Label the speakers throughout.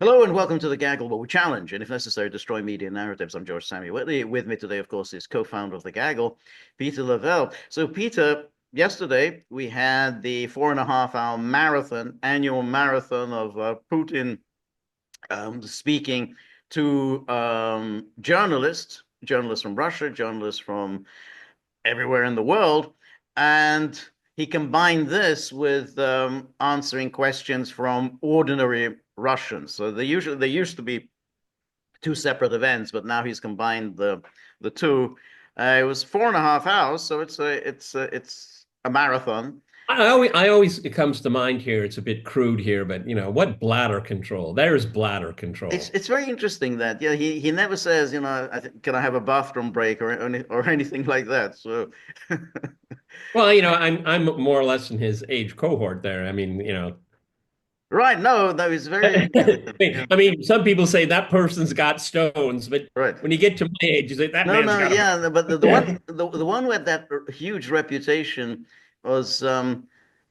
Speaker 1: Hello and welcome to the Gaggle, where we challenge and, if necessary, destroy media narratives. I'm George Samuel Whitley. With me today, of course, is co-founder of the Gaggle, Peter Lavelle. So, Peter, yesterday we had the 4.5 hour annual marathon of Putin speaking to journalists from Russia, journalists from everywhere in the world, and he combined this with answering questions from ordinary Russians. So they used to be two separate events, but now he's combined the two. It was 4.5 hours, so it's a marathon.
Speaker 2: I always, it comes to mind here. It's a bit crude here, but what bladder control? There's bladder
Speaker 1: It's
Speaker 2: control.
Speaker 1: it's very interesting that he never says, can I have a bathroom break or anything like that. So
Speaker 2: Well, I'm more or less in his age cohort there. I mean,
Speaker 1: right, no, it's very
Speaker 2: I mean, some people say that person's got stones, but
Speaker 1: right.
Speaker 2: when you get to my age, you say that
Speaker 1: No,
Speaker 2: man's
Speaker 1: no,
Speaker 2: got a.
Speaker 1: yeah, but the one with that huge reputation was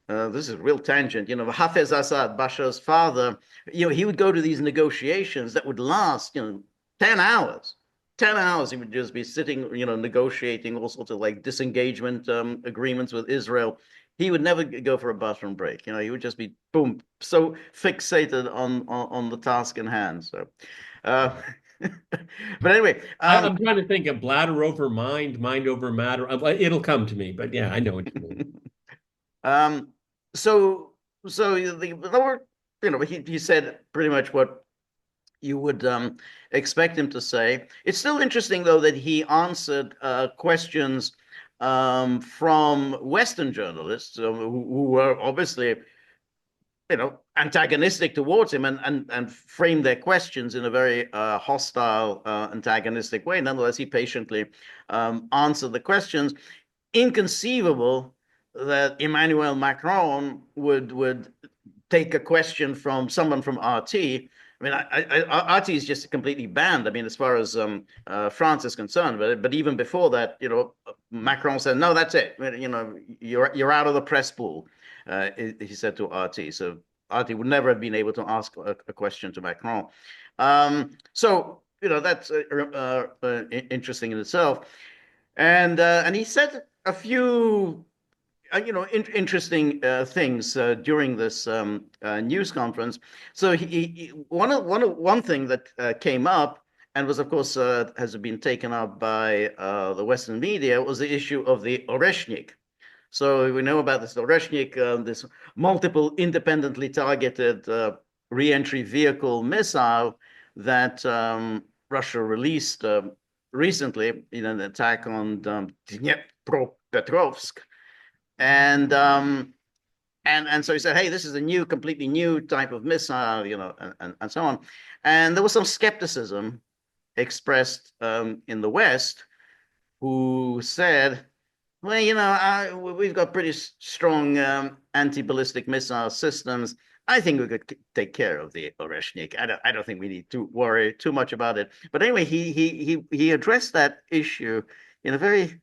Speaker 1: this is a real tangent. Hafez Assad, Bashar's father. He would go to these negotiations that would last 10 hours. 10 hours he would just be sitting, negotiating all sorts of like disengagement agreements with Israel. He would never go for a bathroom break. He would just be boom, so fixated on the task in hand. So, uh, but anyway,
Speaker 2: I'm trying to think of bladder over mind, mind over matter. It'll come to me, but yeah, I know what you mean.
Speaker 1: Um, so the word, he said pretty much what you would expect him to say. It's still interesting though that he answered questions from Western journalists who were obviously antagonistic towards him and framed their questions in a very hostile, antagonistic way. Nonetheless, he patiently answered the questions. Inconceivable that Emmanuel Macron would take a question from someone from RT. I mean, RT is just completely banned. I mean, as far as France is concerned, but even before that, Macron said, "No, that's it. You're out of the press pool." He said to RT. So RT would never have been able to ask a question to Macron. So that's interesting in itself. And he said a few interesting things during this news conference. So one thing that came up and was, of course, has been taken up by the Western media was the issue of the Oreshnik. So we know about this Oreshnik, this multiple independently targeted re-entry vehicle missile that Russia released recently in an attack on Dnipropetrovsk. And so he said, "Hey, this is a completely new type of missile, and so on." And there was some skepticism expressed in the West, who said, "Well, we've got pretty strong anti-ballistic missile systems. I think we could take care of the Oreshnik. I don't think we need to worry too much about it." But anyway, he addressed that issue in a very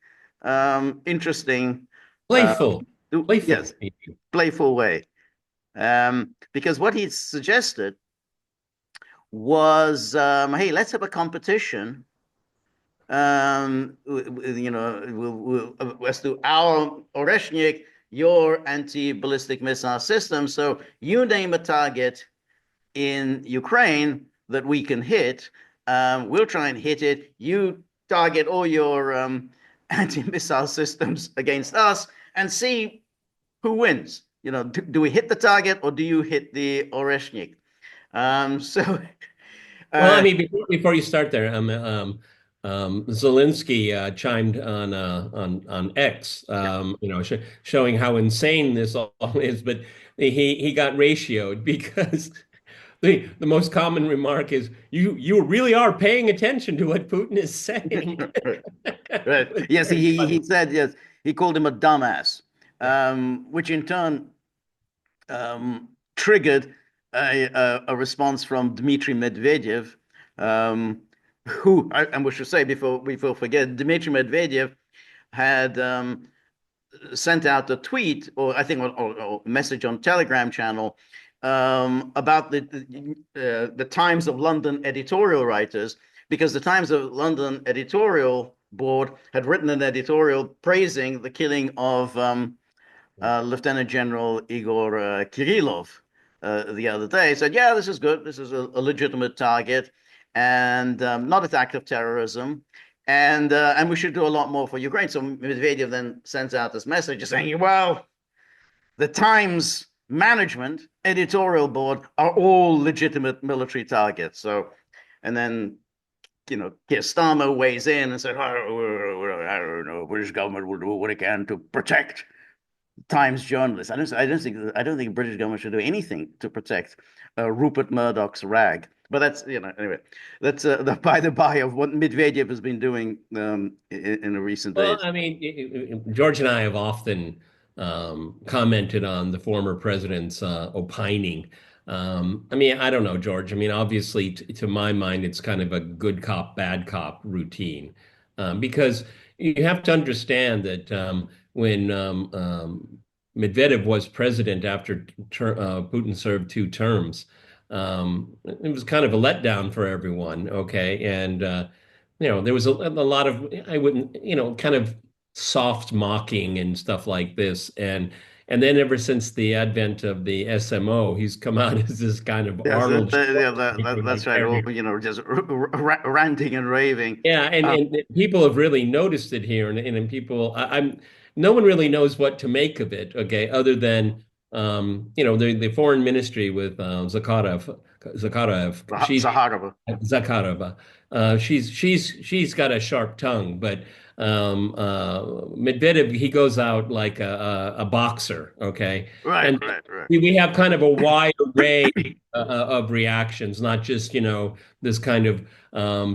Speaker 1: interesting. Uh,
Speaker 2: Playful, playful.
Speaker 1: yes, playful way. Because what he suggested was, hey, let's have a competition. As to our Oreshnik, your anti-ballistic missile system. So you name a target in Ukraine that we can hit. We'll try and hit it. You target all your anti-missile systems against us and see who wins. Do we hit the target or do you hit the Oreshnik? So,
Speaker 2: Well, I
Speaker 1: uh,
Speaker 2: mean, before you start there, Zelensky chimed on X, showing how insane this all is. But he got ratioed because the most common remark is you really are paying attention to what Putin is saying.
Speaker 1: right, right.
Speaker 2: It's
Speaker 1: Yes,
Speaker 2: very
Speaker 1: he
Speaker 2: funny.
Speaker 1: said yes. He called him a dumbass,
Speaker 2: Yeah.
Speaker 1: which in turn triggered a response from Dmitry Medvedev, and we should say before we forget, Dmitry Medvedev had sent out a tweet, or I think, or message on Telegram channel, about the Times of London editorial writers, because the Times of London editorial board had written an editorial praising the killing of Lieutenant General Igor Kirillov the other day. Said, yeah, this is good. This is a legitimate target and not an act of terrorism. And we should do a lot more for Ukraine. So Medvedev then sends out this message saying, well, the Times management, editorial board are all legitimate military targets. So, and then, Keir Starmer weighs in and said, I don't know, British government will do what it can to protect Times journalists. I don't think the British government should do anything to protect Rupert Murdoch's rag. But that's, anyway, that's the by the by of what Medvedev has been doing in the recent
Speaker 2: Well,
Speaker 1: days.
Speaker 2: I mean, George and I have often commented on the former president's opining. I mean, I don't know, George. I mean, obviously, to my mind, it's kind of a good cop, bad cop routine, because you have to understand that when Medvedev was president after Putin served 2 terms, it was kind of a letdown for everyone. Okay, and there was a lot of, I wouldn't, kind of soft mocking and stuff like this. And then ever since the advent of the SMO, he's come out as this kind of
Speaker 1: Yes,
Speaker 2: Arnold
Speaker 1: yeah,
Speaker 2: Schwarzenegger-like
Speaker 1: that's right. All,
Speaker 2: character.
Speaker 1: just ranting and raving.
Speaker 2: Yeah,
Speaker 1: Um,
Speaker 2: and people have really noticed it here, and people, no one really knows what to make of it. Okay, other than the foreign ministry with Zakharov,
Speaker 1: Zaharova.
Speaker 2: Zakharova. She's got a sharp tongue, but Medvedev, he goes out like a boxer, okay?
Speaker 1: Right,
Speaker 2: And
Speaker 1: right, right.
Speaker 2: we have kind of a wide array of reactions, not just this kind of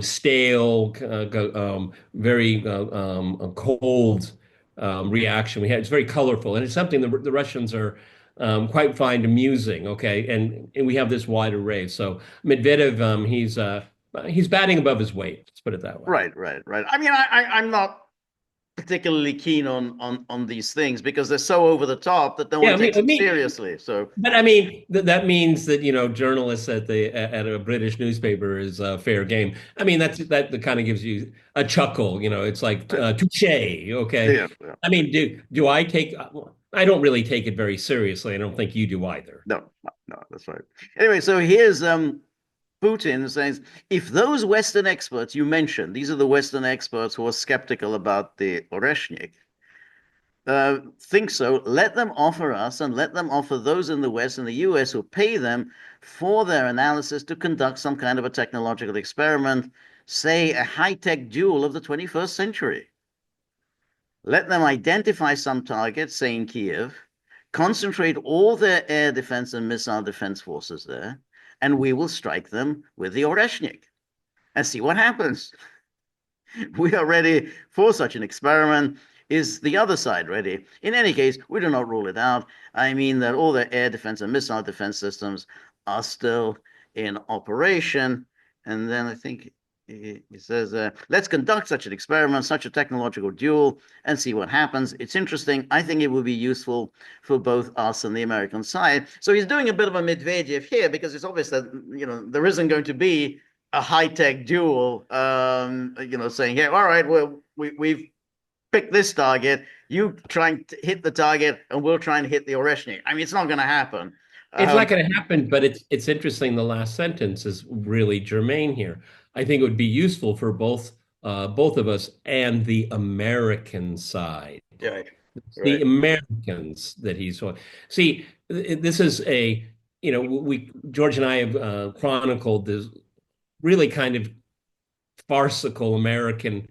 Speaker 2: stale, very cold reaction. It's very colorful, and it's something the Russians are quite find amusing. Okay, and we have this wide array. So Medvedev, he's batting above his weight. Let's put it that way.
Speaker 1: Right, right, right. I mean, I'm not particularly keen on these things because they're so over the top that no
Speaker 2: Yeah,
Speaker 1: one takes
Speaker 2: I
Speaker 1: them
Speaker 2: mean,
Speaker 1: seriously. So,
Speaker 2: but I mean that means that journalists at a British newspaper is fair game. I mean that kind of gives you a chuckle. It's like
Speaker 1: right.
Speaker 2: touche. Okay.
Speaker 1: Yeah, yeah.
Speaker 2: I mean, do I take? I don't really take it very seriously. I don't think you do either.
Speaker 1: No, no, no, that's right. Anyway, so here's Putin saying, if those Western experts you mentioned, these are the Western experts who are skeptical about the Oreshnik, think so, let them offer us and let them offer those in the West and the US who pay them for their analysis to conduct some kind of a technological experiment, say a high-tech duel of the 21st century. Let them identify some target, say in Kiev, concentrate all their air defense and missile defense forces there, and we will strike them with the Oreshnik and see what happens. We are ready for such an experiment. Is the other side ready? In any case, we do not rule it out. I mean that all their air defense and missile defense systems are still in operation. And then I think he says, let's conduct such an experiment, such a technological duel, and see what happens. It's interesting. I think it will be useful for both us and the American side. So he's doing a bit of a Medvedev here because it's obvious that there isn't going to be a high-tech duel, saying, yeah, all right, well, we've picked this target. You try and hit the target, and we'll try and hit the Oreshnik. I mean, it's not going to happen.
Speaker 2: It's not going to happen, but it's interesting. The last sentence is really germane here. I think it would be useful for both of us and the American side.
Speaker 1: Yeah,
Speaker 2: It's the
Speaker 1: right.
Speaker 2: Americans that he's see. This is we George and I have chronicled this really kind of farcical American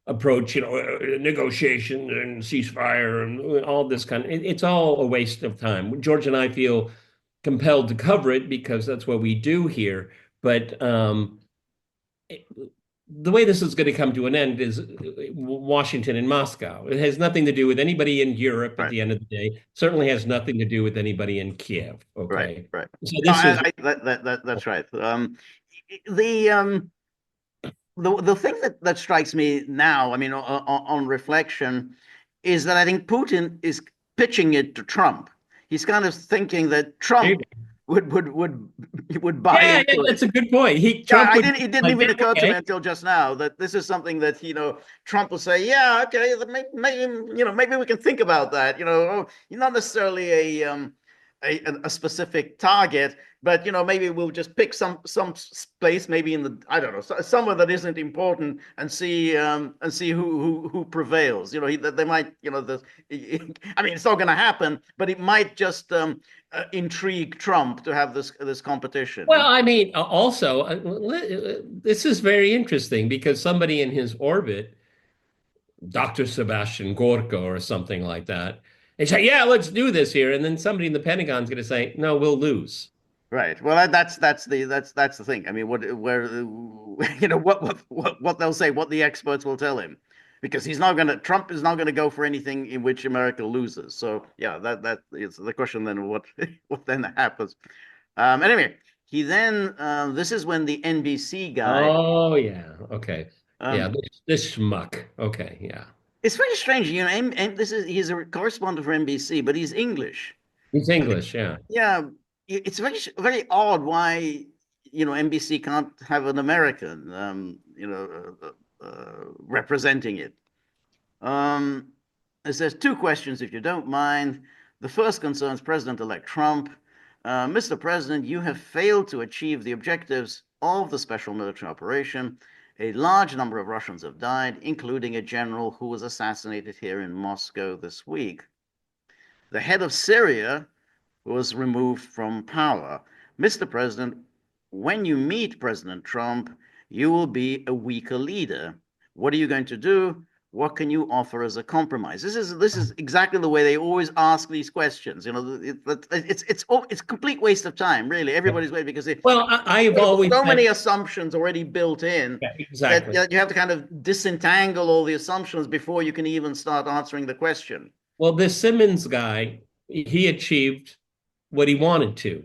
Speaker 2: approach, negotiation and ceasefire and all this kind of, it's all a waste of time. George and I feel compelled to cover it because that's what we do here. But the way this is going to come to an end is Washington and Moscow. It has nothing to do with anybody in Europe at
Speaker 1: Right,
Speaker 2: the end of the day. Certainly has nothing to do with anybody in Kiev.
Speaker 1: right,
Speaker 2: Okay.
Speaker 1: right.
Speaker 2: So
Speaker 1: No,
Speaker 2: this is
Speaker 1: that's right. The the thing that strikes me now, I mean, on reflection, is that I think Putin is pitching it to Trump. He's kind of thinking that Trump would would buy
Speaker 2: Yeah, yeah,
Speaker 1: into it.
Speaker 2: that's a good point.
Speaker 1: Yeah,
Speaker 2: Trump would
Speaker 1: it didn't
Speaker 2: like,
Speaker 1: even
Speaker 2: yeah,
Speaker 1: occur to me
Speaker 2: okay.
Speaker 1: until just now that this is something that, Trump will say, yeah, okay, maybe, maybe we can think about that. You're not necessarily a specific target, but maybe we'll just pick some place, maybe in the, I don't know, somewhere that isn't important, and see who prevails. They might, I mean, it's not going to happen, but it might just intrigue Trump to have this competition.
Speaker 2: Well, I mean, also, this is very interesting because somebody in his orbit, Dr. Sebastian Gorka or something like that, they say, yeah, let's do this here. And then somebody in the Pentagon's going to say, no, we'll lose.
Speaker 1: Right. Well, that's the thing. I mean, what they'll say, what the experts will tell him, because Trump is not gonna go for anything in which America loses. So yeah, that is the question then. What what then happens? Anyway, he then this is when the NBC guy.
Speaker 2: Oh, yeah. Okay. Yeah,
Speaker 1: Um,
Speaker 2: this schmuck. Okay, yeah.
Speaker 1: it's very strange, he's a correspondent for NBC, but he's English.
Speaker 2: He's English, yeah.
Speaker 1: Yeah, it's very odd why NBC can't have an American representing it. Um, it says two questions, if you don't mind. The first concerns President-elect Trump. Mr. President, you have failed to achieve the objectives of the special military operation. A large number of Russians have died, including a general who was assassinated here in Moscow this week. The head of Syria was removed from power. Mr. President, when you meet President Trump, you will be a weaker leader. What are you going to do? What can you offer as a compromise? This is exactly the way they always ask these questions. It's complete waste of time, really. Everybody's waiting because
Speaker 2: Well, I've always
Speaker 1: so many
Speaker 2: said,
Speaker 1: assumptions already built in
Speaker 2: yeah,
Speaker 1: that
Speaker 2: exactly.
Speaker 1: you have to kind of disentangle all the assumptions before you can even start answering the question.
Speaker 2: Well, this Simmons guy, he achieved what he wanted to.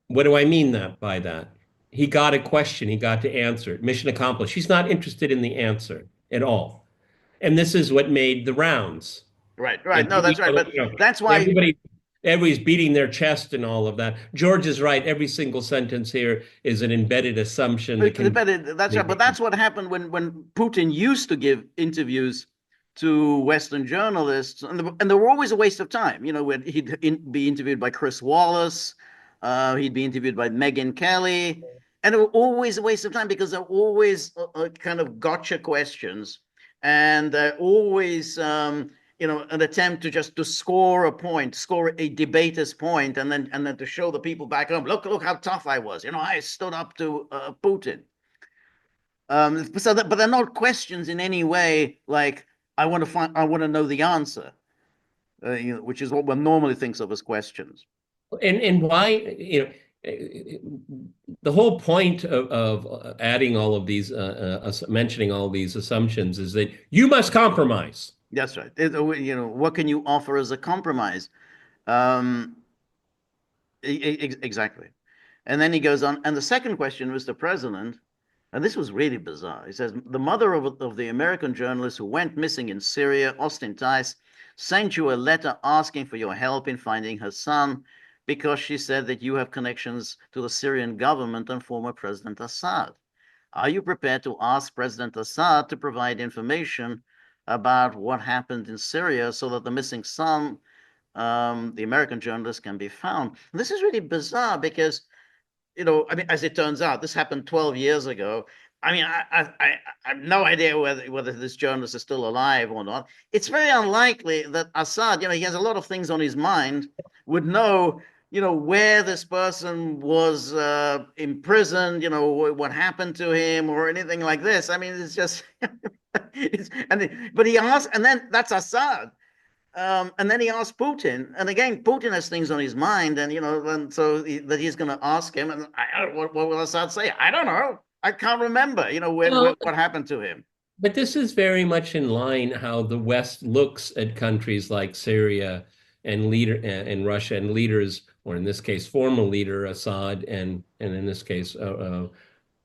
Speaker 2: What do I mean by that? He got a question, he got to answer it. Mission accomplished. He's not interested in the answer at all. And this is what made the rounds.
Speaker 1: Right,
Speaker 2: And
Speaker 1: right. No, that's right. But that's why
Speaker 2: everybody's beating their chest and all of that. George is right. Every single sentence here is an embedded assumption that can.
Speaker 1: That's right. But that's what happened when Putin used to give interviews to Western journalists, and they were always a waste of time. When be interviewed by Chris Wallace, he'd be interviewed by Megyn Kelly, and it were always a waste of time because they're always kind of gotcha questions, and always an attempt to just to score a point, score a debater's point, and then to show the people back home, look how tough I was. I stood up to Putin. But they're not questions in any way like I want to know the answer, which is what one normally thinks of as questions.
Speaker 2: And why, the whole point of adding all of these, mentioning all of these assumptions is that you must compromise.
Speaker 1: That's right. What can you offer as a compromise? Um, exactly. And then he goes on. And the second question, Mr. President, and this was really bizarre. He says, the mother of the American journalist who went missing in Syria, Austin Tice, sent you a letter asking for your help in finding her son because she said that you have connections to the Syrian government and former President Assad. Are you prepared to ask President Assad to provide information about what happened in Syria so that the missing son, the American journalist, can be found? And this is really bizarre because I mean, as it turns out, this happened 12 years ago. I mean, I have no idea whether this journalist is still alive or not. It's very unlikely that Assad, he has a lot of things on his mind, would know, where this person was imprisoned, what happened to him or anything like this. I mean, it's just, but he asked, and then that's Assad. And then he asked Putin, and again, Putin has things on his mind, and and so that he's going to ask him. And what will Assad say? I don't know. I can't remember.
Speaker 2: Well,
Speaker 1: What happened to him.
Speaker 2: but this is very much in line how the West looks at countries like Syria and Russia and leaders, or in this case, former leader Assad and in this case,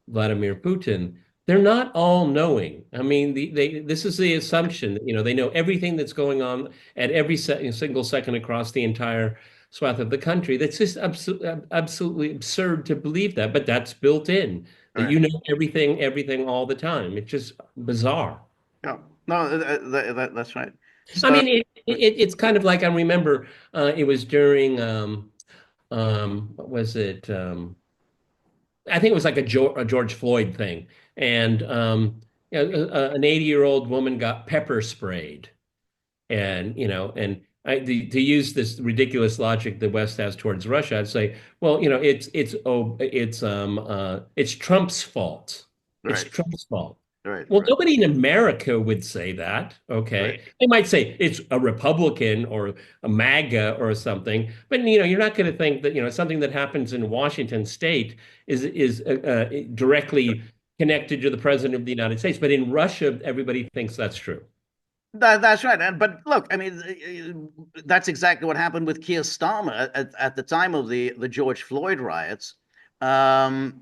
Speaker 2: Vladimir Putin. They're not all knowing. I mean, this is the assumption that, they know everything that's going on at every single second across the entire swath of the country. That's just absolutely absurd to believe that, but that's built in, that
Speaker 1: Right.
Speaker 2: you know everything all the time. It's just bizarre.
Speaker 1: Yeah. No, that's right.
Speaker 2: I
Speaker 1: So,
Speaker 2: mean, it's kind of like I remember it was during what was it? I think it was like a George Floyd thing, and an 80-year-old woman got pepper sprayed, and to use this ridiculous logic the West has towards Russia, I'd say, well, it's Trump's fault. It's
Speaker 1: right,
Speaker 2: Trump's fault.
Speaker 1: right,
Speaker 2: Well,
Speaker 1: right,
Speaker 2: nobody in America would say that.
Speaker 1: right.
Speaker 2: Okay, they might say it's a Republican or a MAGA or something, but you're not going to think that something that happens in Washington State is directly connected to the president of the United States. But in Russia, everybody thinks that's true.
Speaker 1: That's right. But look, I mean, that's exactly what happened with Keir Starmer at the time of the George Floyd riots. Keir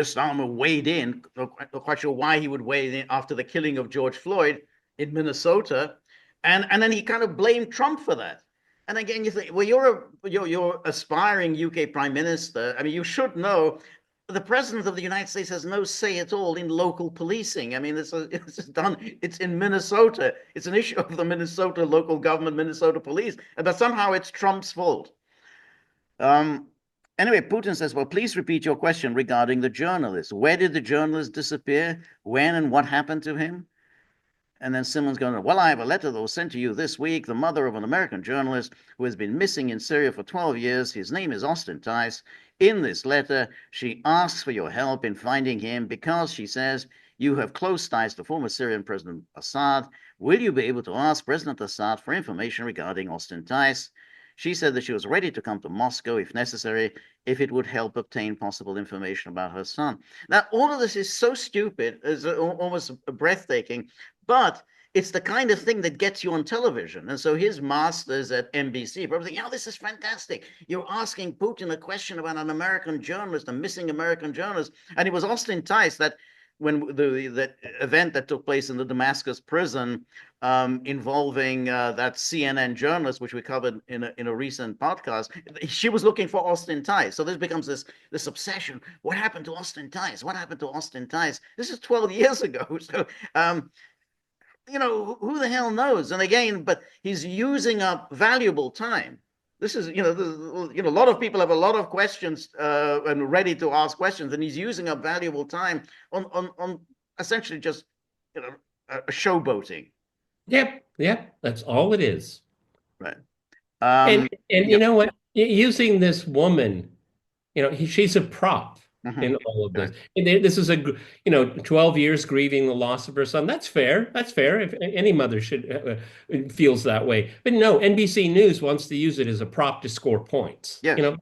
Speaker 1: Starmer weighed in. Not quite sure why he would weigh in after the killing of George Floyd in Minnesota, and then he kind of blamed Trump for that. And again, you think, well, you're aspiring UK Prime Minister. I mean, you should know the president of the United States has no say at all in local policing. I mean, it's done. It's in Minnesota. It's an issue of the Minnesota local government, Minnesota police, but somehow it's Trump's fault. Um, anyway, Putin says, "Well, please repeat your question regarding the journalist. Where did the journalist disappear? When and what happened to him?" And then Simmons going, "Well, I have a letter that was sent to you this week. The mother of an American journalist who has been missing in Syria for 12 years. His name is Austin Tice. In this letter, she asks for your help in finding him because she says you have close ties to former Syrian President Assad. Will you be able to ask President Assad for information regarding Austin Tice?" She said that she was ready to come to Moscow if necessary, if it would help obtain possible information about her son. Now, all of this is so stupid, it's almost breathtaking, but it's the kind of thing that gets you on television. And so his masters at NBC probably think, this is fantastic. You're asking Putin a question about an American journalist, a missing American journalist. And it was Austin Tice that when that event that took place in the Damascus prison involving that CNN journalist, which we covered in a recent podcast, she was looking for Austin Tice. So this becomes this obsession. What happened to Austin Tice? What happened to Austin Tice? This is 12 years ago. So who the hell knows? And again, but he's using up valuable time. This is, a lot of people have a lot of questions and ready to ask questions, and he's using up valuable time on essentially just, showboating.
Speaker 2: Yep, that's all it is.
Speaker 1: Right.
Speaker 2: And you
Speaker 1: Yep.
Speaker 2: know what? Using this woman, she's a prop
Speaker 1: Mhm.
Speaker 2: in all of
Speaker 1: Right.
Speaker 2: this. And this is 12 years grieving the loss of her son. That's fair. That's fair. If any mother should feels that way. But no, NBC News wants to use it as a prop to score points.
Speaker 1: Yes. Yeah.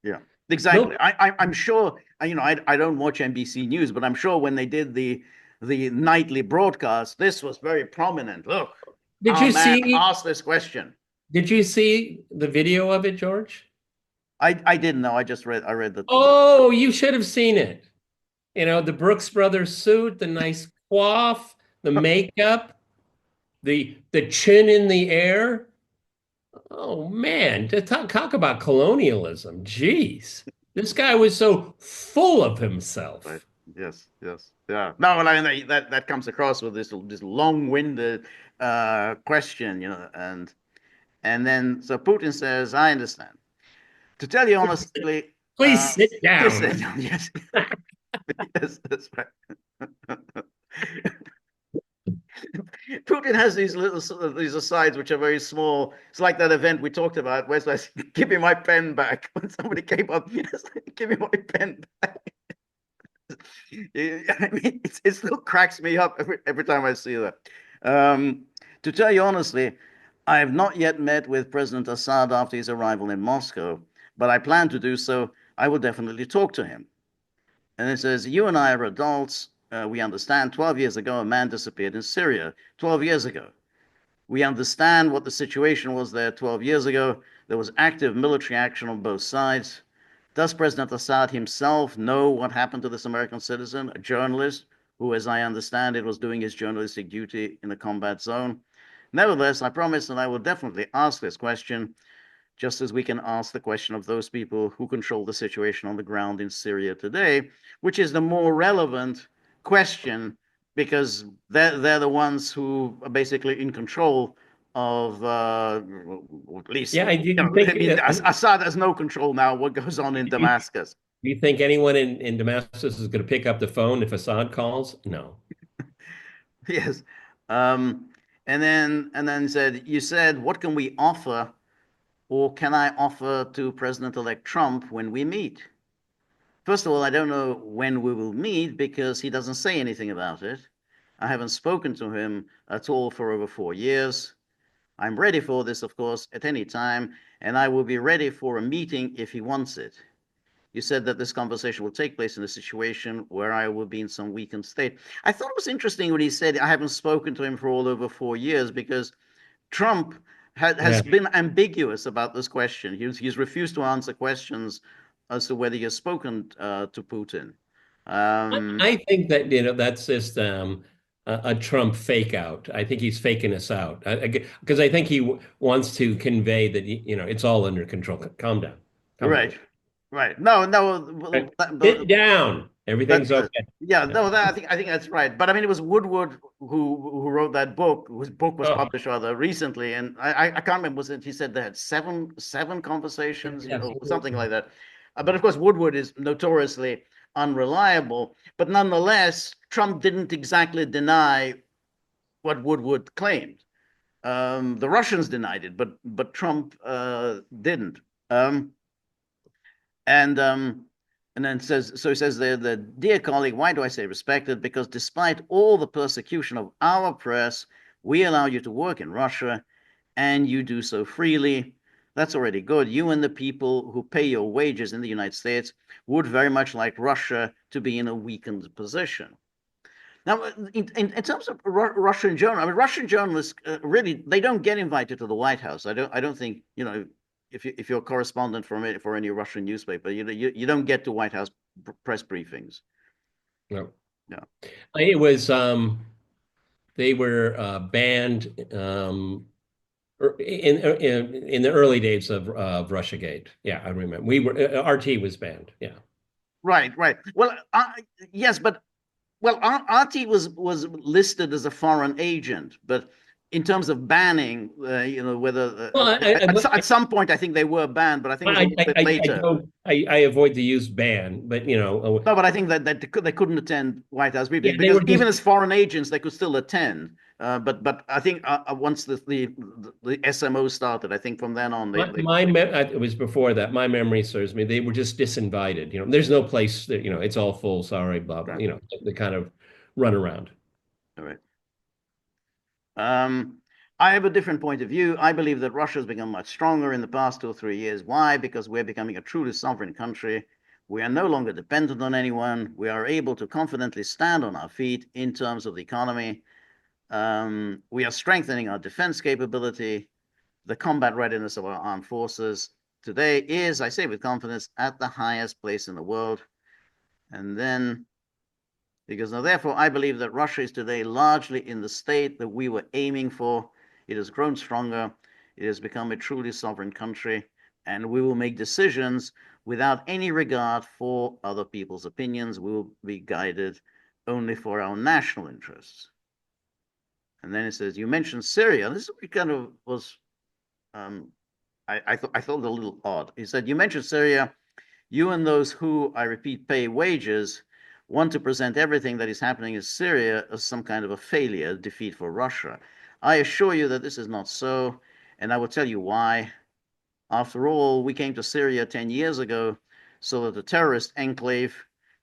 Speaker 2: No,
Speaker 1: Exactly. I'm sure. I don't watch NBC News, but I'm sure when they did the nightly broadcast, this was very prominent. Look,
Speaker 2: did
Speaker 1: our
Speaker 2: you
Speaker 1: man
Speaker 2: see
Speaker 1: asked this question.
Speaker 2: did you see the video of it, George?
Speaker 1: I didn't know. I read the
Speaker 2: Oh, you should have seen it. The Brooks Brothers suit, the nice coif, the makeup, the chin in the air. Oh man, to talk about colonialism. Jeez. This guy was so full of
Speaker 1: right.
Speaker 2: himself.
Speaker 1: Yes, yes, yeah. No, well, I mean that comes across with this long-winded question, and then so Putin says, "I understand. To tell you honestly,
Speaker 2: Please sit
Speaker 1: this
Speaker 2: down.
Speaker 1: is yes, yes, that's right." Putin has these asides which are very small. It's like that event we talked about where I said, "Give me my pen back." When somebody came up, "Give me my pen back." I mean, it still cracks me up every time I see that. Um, to tell you honestly, I have not yet met with President Assad after his arrival in Moscow, but I plan to do so. I will definitely talk to him. And it says, "You and I are adults. We understand 12 years ago, a man disappeared in Syria. 12 years ago. We understand what the situation was there 12 years ago. There was active military action on both sides. Does President Assad himself know what happened to this American citizen, a journalist who, as I understand it, was doing his journalistic duty in the combat zone? Nevertheless, I promise that I will definitely ask this question. just as we can ask the question of those people who control the situation on the ground in Syria today, which is the more relevant question because they're the ones who are basically in control of, at least,
Speaker 2: Yeah, I
Speaker 1: you
Speaker 2: didn't
Speaker 1: know, I
Speaker 2: think.
Speaker 1: mean, Assad has no control now what goes on in Damascus.
Speaker 2: Do you think anyone in Damascus is going to pick up the phone if Assad calls? No.
Speaker 1: Yes. Um, and then said, you said, what can we offer or can I offer to President-elect Trump when we meet? First of all, I don't know when we will meet because he doesn't say anything about it. I haven't spoken to him at all for over 4 years. I'm ready for this, of course, at any time, and I will be ready for a meeting if he wants it. You said that this conversation will take place in a situation where I will be in some weakened state. I thought it was interesting when he said I haven't spoken to him for all over 4 years because Trump
Speaker 2: Yeah.
Speaker 1: has been ambiguous about this question. He's refused to answer questions as to whether he has spoken to Putin. Um,
Speaker 2: I think that that's just a Trump fake out. I think he's faking us out because I think he wants to convey that it's all under control. Calm down, calm down.
Speaker 1: right, right. No, no.
Speaker 2: Right.
Speaker 1: Well,
Speaker 2: Sit down.
Speaker 1: that
Speaker 2: Everything's okay.
Speaker 1: yeah,
Speaker 2: Yeah.
Speaker 1: no, I think that's right. But I mean, it was Woodward who wrote that book, whose book was
Speaker 2: Oh,
Speaker 1: published rather recently, and I can't remember. Was it he said they had seven conversations,
Speaker 2: yes.
Speaker 1: or something like that. But of course, Woodward is notoriously unreliable. But nonetheless, Trump didn't exactly deny what Woodward claimed. The Russians denied it, but Trump didn't. Um, and and then says, so he says there, the dear colleague, why do I say respected? Because despite all the persecution of our press, we allow you to work in Russia, and you do so freely. That's already good. You and the people who pay your wages in the United States would very much like Russia to be in a weakened position. Now, in terms of Russian journalists, I mean, Russian journalists really they don't get invited to the White House. I don't think if you're a correspondent for any Russian newspaper, you don't get to White House press briefings.
Speaker 2: No.
Speaker 1: Yeah.
Speaker 2: It was they were banned in the early days of Russiagate. Yeah, I remember. We were RT was banned. Yeah.
Speaker 1: Right, right. Well, yes, but well, RT was listed as a foreign agent, but in terms of banning, whether
Speaker 2: Well,
Speaker 1: at some point I think they were banned, but I think it was a little bit later.
Speaker 2: I avoid the use ban, but
Speaker 1: No, but I think that they couldn't attend White House
Speaker 2: yeah,
Speaker 1: briefings
Speaker 2: they
Speaker 1: because
Speaker 2: were just
Speaker 1: even as foreign agents, they could still attend. But I think once the SMO started, I think from then on
Speaker 2: it was before that. My memory serves me. They were just disinvited. There's no place that it's all full. Sorry, blah blah.
Speaker 1: right.
Speaker 2: The kind of run around.
Speaker 1: All right. Um, I have a different point of view. I believe that Russia has become much stronger in the past 2 or 3 years. Why? Because we're becoming a truly sovereign country. We are no longer dependent on anyone. We are able to confidently stand on our feet in terms of the economy. We are strengthening our defense capability. The combat readiness of our armed forces today is, I say with confidence, at the highest place in the world. And then because now, therefore, I believe that Russia is today largely in the state that we were aiming for. It has grown stronger. It has become a truly sovereign country, and we will make decisions without any regard for other people's opinions. We will be guided only for our national interests. And then it says, you mentioned Syria. This kind of was, I thought a little odd. He said, you mentioned Syria. You and those who, I repeat, pay wages want to present everything that is happening in Syria as some kind of a failure, a defeat for Russia. I assure you that this is not so, and I will tell you why. After all, we came to Syria 10 years ago so that a terrorist enclave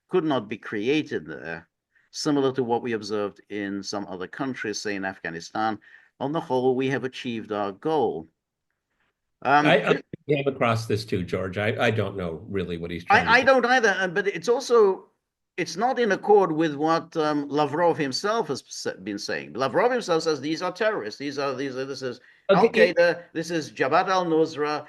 Speaker 1: could not be created there, similar to what we observed in some other countries, say in Afghanistan. On the whole, we have achieved our goal.
Speaker 2: I came across this too, George. I don't know really what he's trying to
Speaker 1: I
Speaker 2: do.
Speaker 1: don't either, but it's not in accord with what Lavrov himself has been saying. Lavrov himself says these are terrorists. This is Al
Speaker 2: Okay,
Speaker 1: Qaeda. This is Jabhat al Nusra.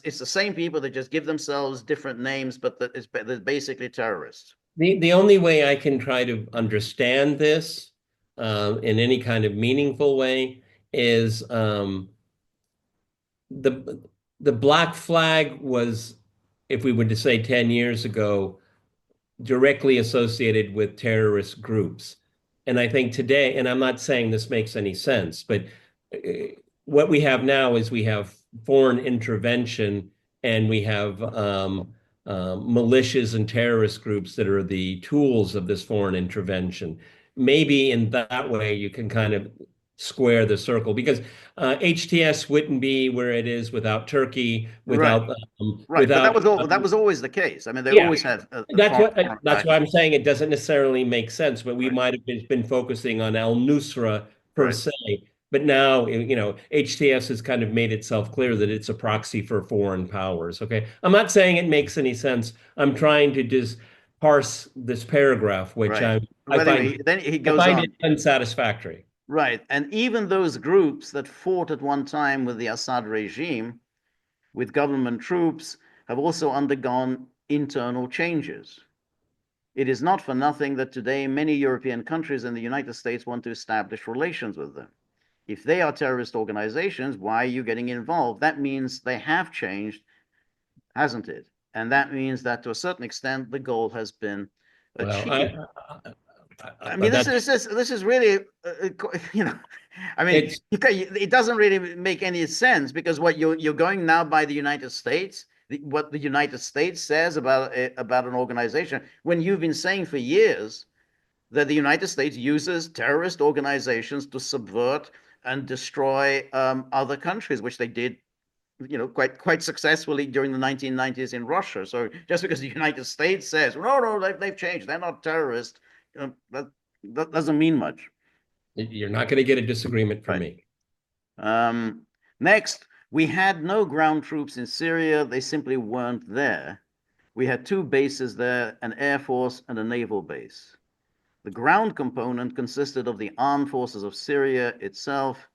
Speaker 1: It's the same people that just give themselves different names, but they're basically terrorists.
Speaker 2: the only way I can try to understand this in any kind of meaningful way is the the black flag was, if we were to say 10 years ago, directly associated with terrorist groups. And I think today, and I'm not saying this makes any sense, but uh, what we have now is we have foreign intervention and we have militias and terrorist groups that are the tools of this foreign intervention. Maybe in that way you can kind of square the circle because HTS wouldn't be where it is without Turkey,
Speaker 1: Right, right. But
Speaker 2: without
Speaker 1: that was always the case. I mean, they
Speaker 2: yeah,
Speaker 1: always had a foreign
Speaker 2: that's why
Speaker 1: action.
Speaker 2: I'm saying it doesn't necessarily make sense, but we
Speaker 1: Right,
Speaker 2: might have been focusing on al-Nusra per
Speaker 1: right.
Speaker 2: se. But now, HTS has kind of made itself clear that it's a proxy for foreign powers. Okay. I'm not saying it makes any sense. I'm trying to just parse this paragraph, which
Speaker 1: Right.
Speaker 2: I
Speaker 1: But
Speaker 2: find
Speaker 1: anyway, then he
Speaker 2: I
Speaker 1: goes
Speaker 2: find it
Speaker 1: on.
Speaker 2: unsatisfactory.
Speaker 1: Right. And even those groups that fought at one time with the Assad regime, with government troops, have also undergone internal changes. It is not for nothing that today many European countries and the United States want to establish relations with them. If they are terrorist organizations, why are you getting involved? That means they have changed, hasn't it? And that means that to a certain extent, the goal has been
Speaker 2: Well,
Speaker 1: achieved. I mean,
Speaker 2: that's
Speaker 1: this is really, you know, I mean,
Speaker 2: it's
Speaker 1: it doesn't really make any sense because what you're going now by the United States, what the United States says about an organization, when you've been saying for years that the United States uses terrorist organizations to subvert and destroy other countries, which they did, quite successfully during the 1990s in Russia. So just because the United States says, no, they've changed, they're not terrorists, that doesn't mean much.
Speaker 2: you're not going to get a disagreement from
Speaker 1: Right.
Speaker 2: me.
Speaker 1: Next, we had no ground troops in Syria. They simply weren't there. We had two bases there, an air force and a naval base. The ground component consisted of the armed forces of Syria itself,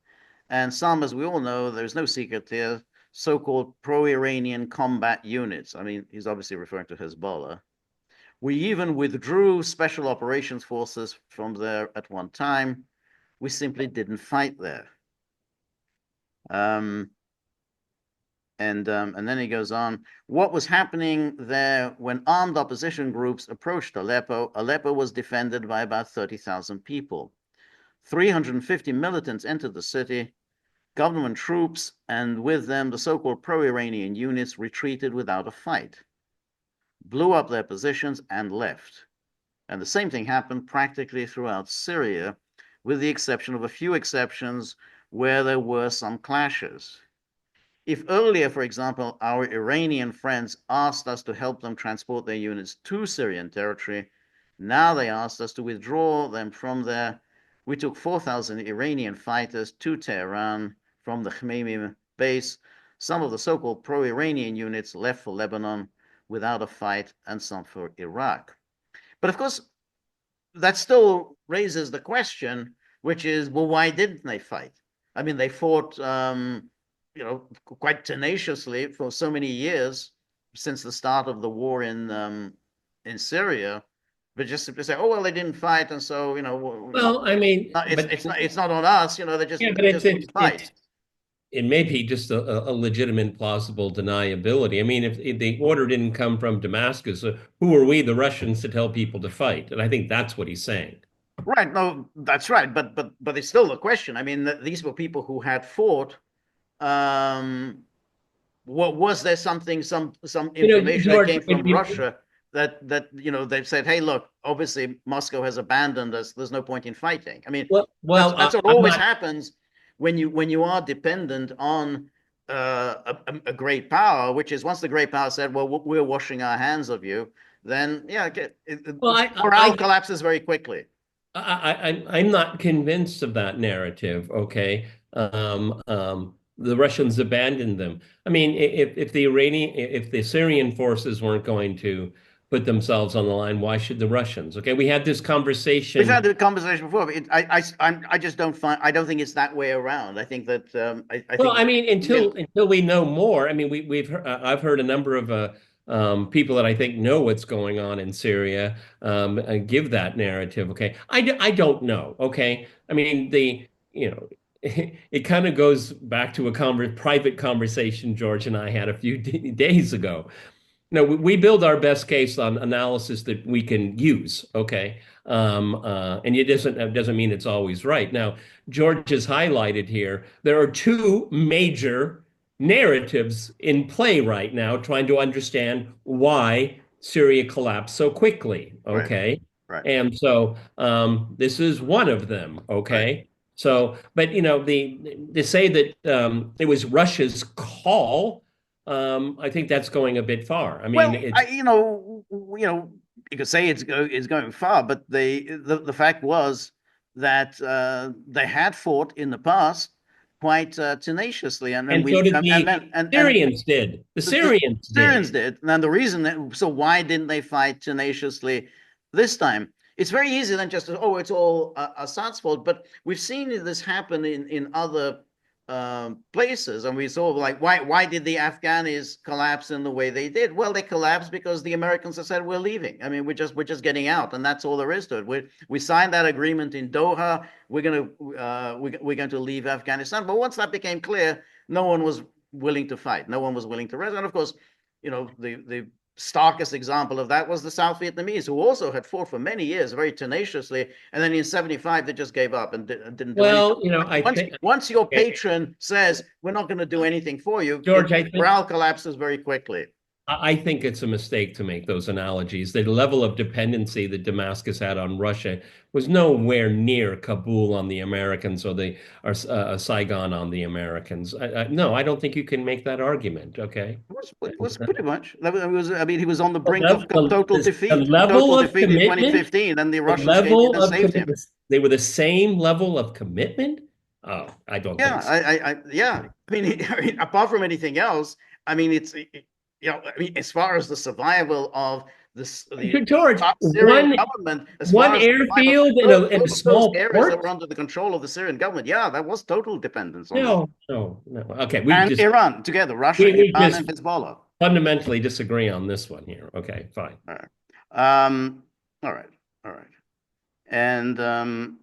Speaker 1: and some, as we all know, there's no secret here, so-called pro-Iranian combat units. I mean, he's obviously referring to Hezbollah. We even withdrew special operations forces from there at one time. We simply didn't fight there. Um, and then he goes on. What was happening there when armed opposition groups approached Aleppo? Aleppo was defended by about 30,000 people. 350 militants entered the city. Government troops, and with them the so-called pro-Iranian units, retreated without a fight, blew up their positions, and left. And the same thing happened practically throughout Syria, with the exception of a few exceptions where there were some clashes. If earlier, for example, our Iranian friends asked us to help them transport their units to Syrian territory, now they asked us to withdraw them from there. We took 4,000 Iranian fighters to Tehran from the Khmeimim base. Some of the so-called pro-Iranian units left for Lebanon without a fight, and some for Iraq. But of course, that still raises the question, which is, well, why didn't they fight? I mean, they fought, quite tenaciously for so many years since the start of the war in Syria, but just to say, oh well, they didn't fight, and so
Speaker 2: Well, I mean, but
Speaker 1: it's not on us.
Speaker 2: yeah, but
Speaker 1: They just didn't fight.
Speaker 2: it may be just a legitimate, plausible deniability. I mean, if the order didn't come from Damascus, who are we, the Russians, to tell people to fight? And I think that's what he's saying.
Speaker 1: Right? No, that's right. But it's still the question. I mean, these were people who had fought. What was there some information that
Speaker 2: George,
Speaker 1: came from Russia that they've said, hey, look, obviously Moscow has abandoned us. There's no point in fighting. I mean, that's what
Speaker 2: I'm
Speaker 1: always
Speaker 2: not.
Speaker 1: happens when you are dependent on a great power, which is once the great power said, well, we're washing our hands of you, then yeah,
Speaker 2: Well,
Speaker 1: morale collapses very quickly.
Speaker 2: I'm not convinced of that narrative. Okay, the Russians abandoned them. I mean, if the Syrian forces weren't going to put themselves on the line, why should the Russians? Okay, we had this
Speaker 1: We've
Speaker 2: conversation.
Speaker 1: had the conversation before, but I just I don't think it's that way around. I think that I
Speaker 2: Well,
Speaker 1: think
Speaker 2: I mean,
Speaker 1: really,
Speaker 2: until we know more. I mean, I've heard a number of people that I think know what's going on in Syria give that narrative. Okay, I don't know. Okay, I mean you know it kind of goes back to a private conversation George and I had a few days ago. No, we build our best case on analysis that we can use. Okay. And it doesn't mean it's always right. Now, George has highlighted here, there are two major narratives in play right now, trying to understand why Syria collapsed so quickly.
Speaker 1: Right,
Speaker 2: Okay.
Speaker 1: right,
Speaker 2: And so this is one of them.
Speaker 1: right.
Speaker 2: Okay. So, but they say that it was Russia's call. I think that's going a bit far. I mean,
Speaker 1: Well,
Speaker 2: it's
Speaker 1: you could say it's going far, but the fact was that they had fought in the past quite tenaciously, and then
Speaker 2: and so
Speaker 1: we
Speaker 2: did
Speaker 1: and
Speaker 2: the
Speaker 1: then and
Speaker 2: Syrians did. The
Speaker 1: the
Speaker 2: Syrians
Speaker 1: Syrians
Speaker 2: did.
Speaker 1: did. And the reason that, so why didn't they fight tenaciously this time? It's very easy then just to, oh, it's all Assad's fault. But we've seen this happen in other places, and we saw like why did the Afghanis collapse in the way they did? Well, they collapsed because the Americans have said we're leaving. I mean, we're just getting out, and that's all there is to it. We signed that agreement in Doha. We're going to leave Afghanistan. But once that became clear, no one was willing to fight. No one was willing to rest. And of course, the starkest example of that was the South Vietnamese, who also had fought for many years very tenaciously, and then in '75 they just gave up and didn't do anything.
Speaker 2: Well, I
Speaker 1: Once
Speaker 2: think,
Speaker 1: once your
Speaker 2: okay,
Speaker 1: patron says we're not going to do anything for you,
Speaker 2: George, I think
Speaker 1: morale collapses very quickly.
Speaker 2: I think it's a mistake to make those analogies. The level of dependency that Damascus had on Russia was nowhere near Kabul on the Americans or Saigon on the Americans. No, I don't think you can make that argument. Okay.
Speaker 1: It was pretty much. I mean, he was on the
Speaker 2: The
Speaker 1: brink of
Speaker 2: level,
Speaker 1: total
Speaker 2: the
Speaker 1: defeat,
Speaker 2: level
Speaker 1: total
Speaker 2: of
Speaker 1: defeat in
Speaker 2: commitment,
Speaker 1: 2015, and the
Speaker 2: the
Speaker 1: Russians came in
Speaker 2: level
Speaker 1: and
Speaker 2: of
Speaker 1: saved him.
Speaker 2: commitment, they were the same level of commitment. Oh, I don't think
Speaker 1: Yeah,
Speaker 2: so.
Speaker 1: yeah. I mean, apart from anything else, I mean, I mean, as far as the survival of the
Speaker 2: George,
Speaker 1: Syrian
Speaker 2: one
Speaker 1: government, as
Speaker 2: one
Speaker 1: far as the survival
Speaker 2: airfield and
Speaker 1: both,
Speaker 2: a
Speaker 1: both of those
Speaker 2: small
Speaker 1: areas that
Speaker 2: port.
Speaker 1: were under the control of the Syrian government, yeah, that was total dependence on them.
Speaker 2: No, no, no. Okay,
Speaker 1: And Iran together, Russia,
Speaker 2: we
Speaker 1: Iran,
Speaker 2: just
Speaker 1: and Hezbollah.
Speaker 2: fundamentally disagree on this one here. Okay, fine.
Speaker 1: All right. All right, all right. And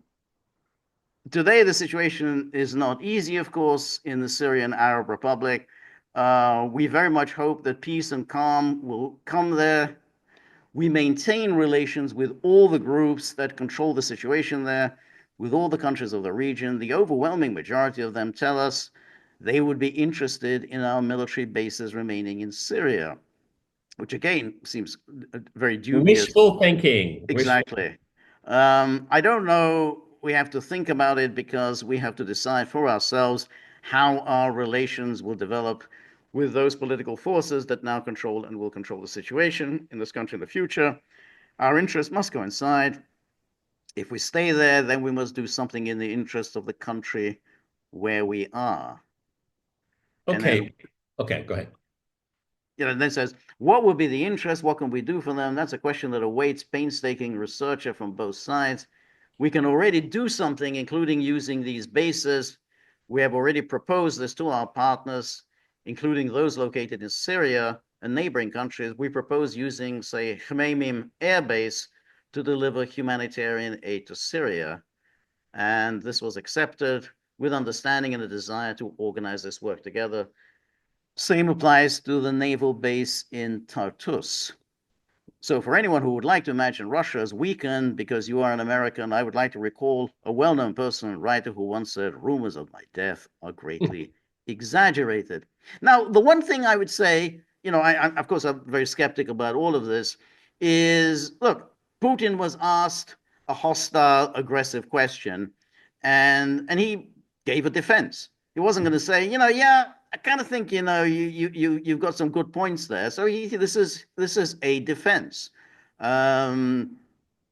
Speaker 1: today, the situation is not easy, of course, in the Syrian Arab Republic. We very much hope that peace and calm will come there. We maintain relations with all the groups that control the situation there, with all the countries of the region. The overwhelming majority of them tell us they would be interested in our military bases remaining in Syria, which again seems very dubious.
Speaker 2: Wishful thinking. Wishful.
Speaker 1: Exactly. I don't know. We have to think about it because we have to decide for ourselves how our relations will develop with those political forces that now control and will control the situation in this country in the future. Our interests must coincide. If we stay there, then we must do something in the interest of the country where we are. And then,
Speaker 2: Okay. Okay, go ahead.
Speaker 1: then says, what would be the interest? What can we do for them? That's a question that awaits painstaking researcher from both sides. We can already do something, including using these bases. We have already proposed this to our partners, including those located in Syria and neighboring countries. We propose using, say, Khmeimim Air Base to deliver humanitarian aid to Syria. And this was accepted with understanding and a desire to organize this work together. Same applies to the naval base in Tartus. So for anyone who would like to imagine Russia as weakened because you are an American, I would like to recall a well-known person and writer who once said, rumors of my death are greatly exaggerated. Now, the one thing I would say, of course, I'm very skeptical about all of this, is, look, Putin was asked a hostile, aggressive question, and he gave a defense. He wasn't going to say, yeah, I kind of think you've got some good points there. So this is a defense. Um,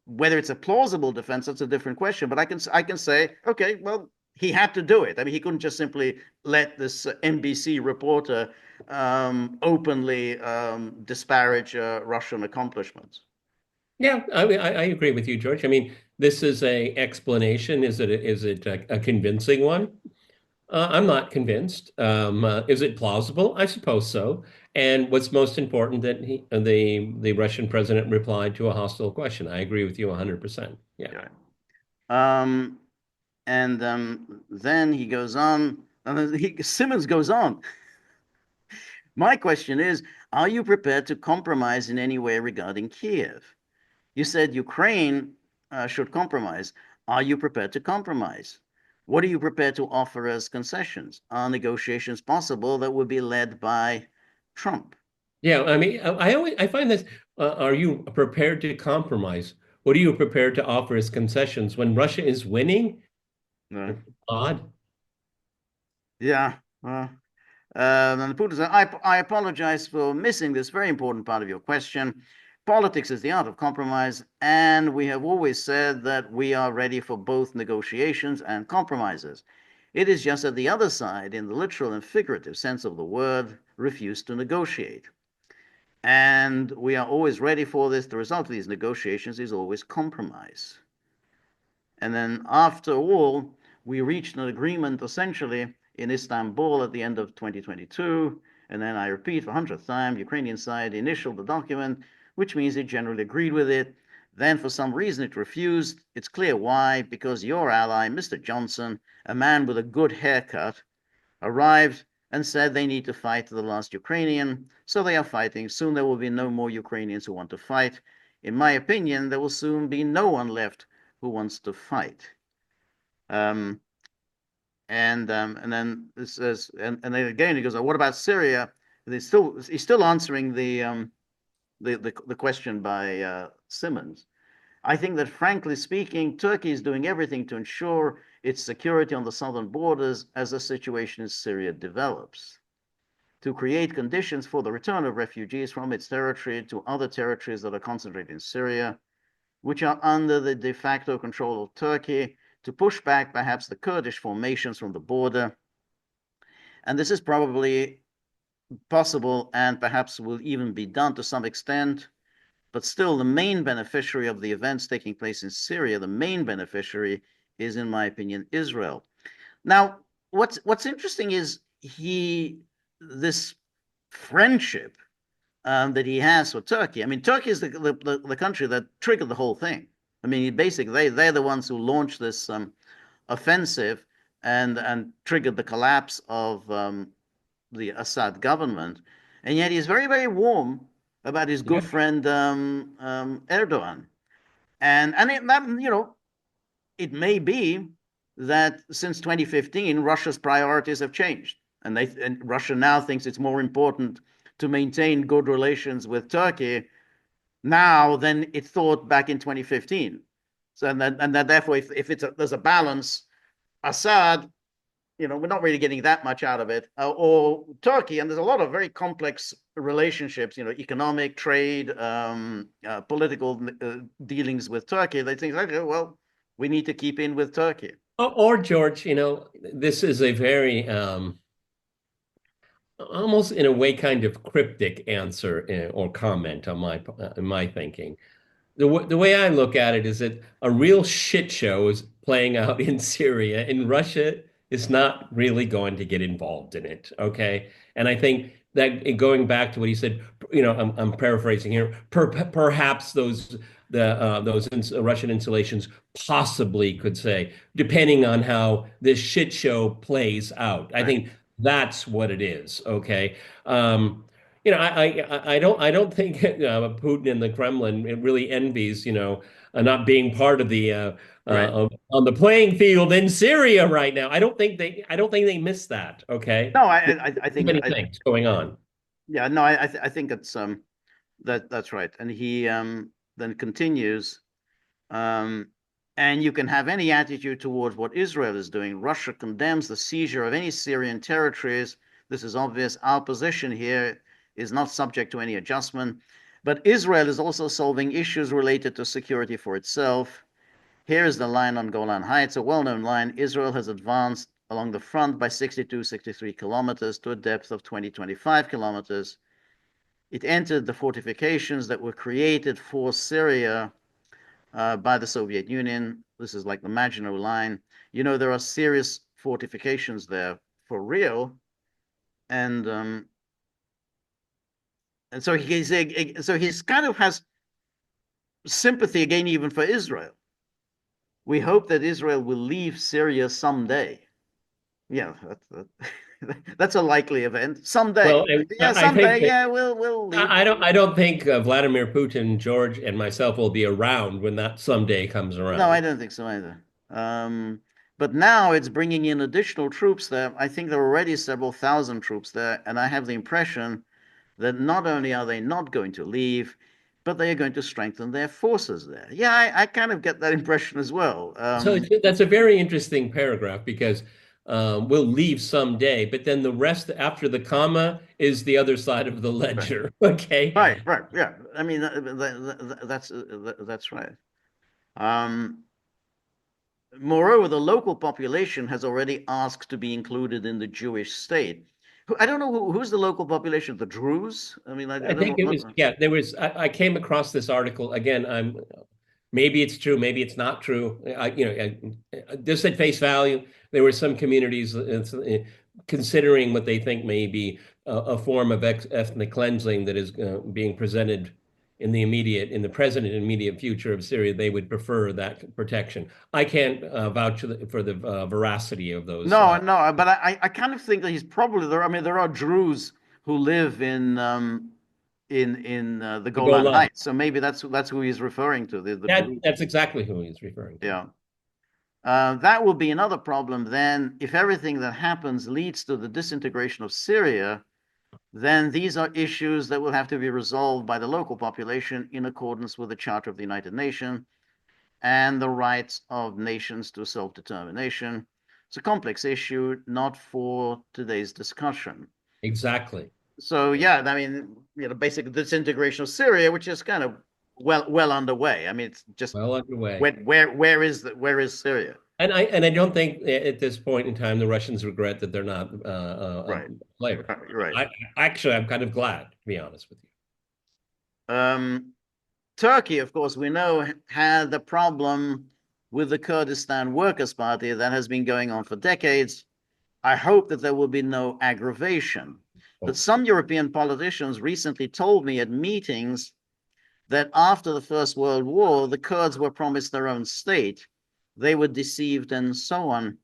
Speaker 1: Whether it's a plausible defense, that's a different question. But I can say, okay, well, he had to do it. I mean, he couldn't just simply let this NBC reporter openly disparage Russian accomplishments.
Speaker 2: Yeah, I mean, I agree with you, George. I mean, this is a explanation. Is it a convincing one? I'm not convinced. Is it plausible? I suppose so. And what's most important that the Russian president replied to a hostile question. I agree with you 100%. Yeah.
Speaker 1: Yeah. Um, And then he goes on, and then Simmons goes on. My question is, are you prepared to compromise in any way regarding Kiev? You said Ukraine should compromise. Are you prepared to compromise? What are you prepared to offer as concessions? Are negotiations possible that would be led by Trump?
Speaker 2: Yeah, I mean, I find this. Are you prepared to compromise? What are you prepared to offer as concessions when Russia is winning?
Speaker 1: Uh,
Speaker 2: It's odd.
Speaker 1: yeah. And Putin said, I apologize for missing this very important part of your question. Politics is the art of compromise, and we have always said that we are ready for both negotiations and compromises. It is just that the other side, in the literal and figurative sense of the word, refused to negotiate. And we are always ready for this. The result of these negotiations is always compromise. And then after all, we reached an agreement essentially in Istanbul at the end of 2022. And then I repeat for 100th time, Ukrainian side initialed the document, which means it generally agreed with it. Then for some reason it refused. It's clear why, because your ally, Mr. Johnson, a man with a good haircut, arrived and said they need to fight to the last Ukrainian. So they are fighting. Soon there will be no more Ukrainians who want to fight. In my opinion, there will soon be no one left who wants to fight. Um, and then this says, and then again he goes, what about Syria? And he's still answering the question by Simmons. I think that, frankly speaking, Turkey is doing everything to ensure its security on the southern borders as the situation in Syria develops, to create conditions for the return of refugees from its territory to other territories that are concentrated in Syria, which are under the de facto control of Turkey, to push back perhaps the Kurdish formations from the border. And this is probably possible and perhaps will even be done to some extent. But still, the main beneficiary of the events taking place in Syria, the main beneficiary is, in my opinion, Israel. Now, what's interesting is this friendship that he has for Turkey. I mean, Turkey is the country that triggered the whole thing. I mean, basically, they're the ones who launched this offensive and triggered the collapse of the Assad government. And yet he's very, very warm about his
Speaker 2: Yeah.
Speaker 1: good friend Erdogan. And it may be that since 2015, Russia's priorities have changed. And Russia now thinks it's more important to maintain good relations with Turkey now than it thought back in 2015. So and that therefore, if there's a balance, Assad, we're not really getting that much out of it, or Turkey, and there's a lot of very complex relationships, economic, trade, political dealings with Turkey. They think, okay, well, we need to keep in with Turkey.
Speaker 2: Or George, this is a very almost in a way kind of cryptic answer or comment on my thinking. The way I look at it is that a real shit show is playing out in Syria, and Russia is not really going to get involved in it. Okay. And I think that going back to what he said, I'm paraphrasing here, perhaps those Russian installations possibly could say, depending on how this shit show plays out. I
Speaker 1: Right.
Speaker 2: think that's what it is. Okay. I don't think Putin and the Kremlin it really envies, not being part of the
Speaker 1: Right.
Speaker 2: on the playing field in Syria right now. I don't think they miss that. Okay,
Speaker 1: No,
Speaker 2: there's
Speaker 1: I
Speaker 2: too
Speaker 1: think
Speaker 2: many things going on.
Speaker 1: yeah, no, I think it's that's right. And he then continues. Um, and you can have any attitude towards what Israel is doing. Russia condemns the seizure of any Syrian territories. This is obvious. Our position here is not subject to any adjustment. But Israel is also solving issues related to security for itself. Here is the line on Golan Heights, a well known line. Israel has advanced along the front by 62, 63 kilometers to a depth of 20, 25 kilometers. It entered the fortifications that were created for Syria by the Soviet Union. This is like the Maginot Line. There are serious fortifications there for real, and so he's kind of has sympathy again even for Israel. We hope that Israel will leave Syria someday. Yeah, that's a likely event.
Speaker 2: Well,
Speaker 1: Someday. Yeah,
Speaker 2: I think
Speaker 1: someday.
Speaker 2: that
Speaker 1: Yeah, we'll leave.
Speaker 2: I don't think Vladimir Putin, George, and myself will be around when that someday comes
Speaker 1: No, I
Speaker 2: around.
Speaker 1: don't think so either. But now it's bringing in additional troops there. I think there are already several thousand troops there, and I have the impression that not only are they not going to leave, but they are going to strengthen their forces there. Yeah, I kind of get that impression as well.
Speaker 2: So that's a very interesting paragraph because we'll leave someday, but then the rest after the comma is the other side of the
Speaker 1: Right,
Speaker 2: ledger. Okay.
Speaker 1: right. Yeah, I mean that's right. Um, Moreover, the local population has already asked to be included in the Jewish state. I don't know who's the local population. The Druze? I mean, I
Speaker 2: I think
Speaker 1: don't
Speaker 2: it was,
Speaker 1: know.
Speaker 2: yeah, there was, I came across this article again. Maybe it's true, maybe it's not true. Just at face value, there were some communities considering what they think may be a form of ethnic cleansing that is being presented in the present and immediate future of Syria. They would prefer that protection. I can't vouch for the veracity of those.
Speaker 1: No, but I kind of think that he's probably there. I mean, there are Druze who live in the
Speaker 2: The
Speaker 1: Golan
Speaker 2: Golan.
Speaker 1: Heights, so maybe that's who he's referring to. The Druze.
Speaker 2: That's exactly who he's referring to.
Speaker 1: Yeah. That will be another problem then. If everything that happens leads to the disintegration of Syria, then these are issues that will have to be resolved by the local population in accordance with the Charter of the United Nations and the rights of nations to self-determination. It's a complex issue, not for today's discussion.
Speaker 2: Exactly.
Speaker 1: So yeah, I mean, basically disintegration of Syria, which is kind of well underway. I mean, it's just
Speaker 2: Well underway.
Speaker 1: where is Syria?
Speaker 2: And I don't think at this point in time the Russians regret that they're not a
Speaker 1: Right,
Speaker 2: player.
Speaker 1: right.
Speaker 2: I actually I'm kind of glad, to be honest with you.
Speaker 1: Um, Turkey, of course, we know had the problem with the Kurdistan Workers' Party that has been going on for decades. I hope that there will be no aggravation. But
Speaker 2: Oh,
Speaker 1: some European politicians recently told me at meetings that after the First World War, the Kurds were promised their own state. They were deceived and so on.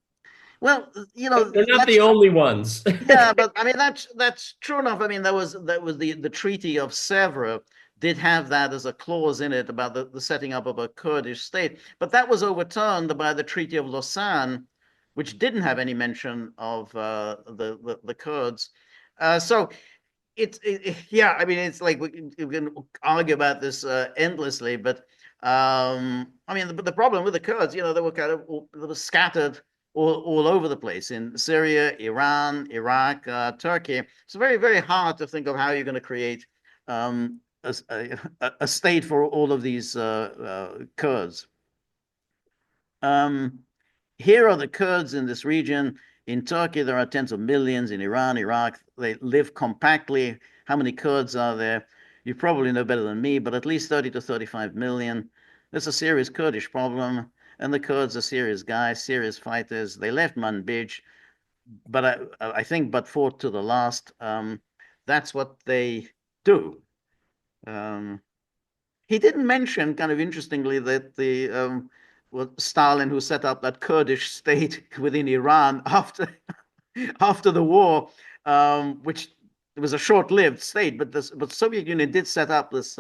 Speaker 1: Well,
Speaker 2: they're not the
Speaker 1: that's
Speaker 2: only ones.
Speaker 1: yeah, but I mean that's true enough. I mean that was the Treaty of Sèvres did have that as a clause in it about the setting up of a Kurdish state, but that was overturned by the Treaty of Lausanne, which didn't have any mention of the Kurds. So yeah, I mean it's like we can argue about this endlessly, but I mean the problem with the Kurds, they were kind of they were scattered all over the place in Syria, Iran, Iraq, Turkey. It's very hard to think of how you're going to create a state for all of these Kurds. Um, Here are the Kurds in this region. In Turkey, there are tens of millions. In Iran, Iraq, they live compactly. How many Kurds are there? You probably know better than me, but at least 30 to 35 million. There's a serious Kurdish problem, and the Kurds are serious guys, serious fighters. They left Manbij, but I think, but fought to the last. That's what they do. Um, he didn't mention, kind of interestingly, that the Stalin, who set up that Kurdish state within Iran after the war, which was a short-lived state, but the Soviet Union did set up this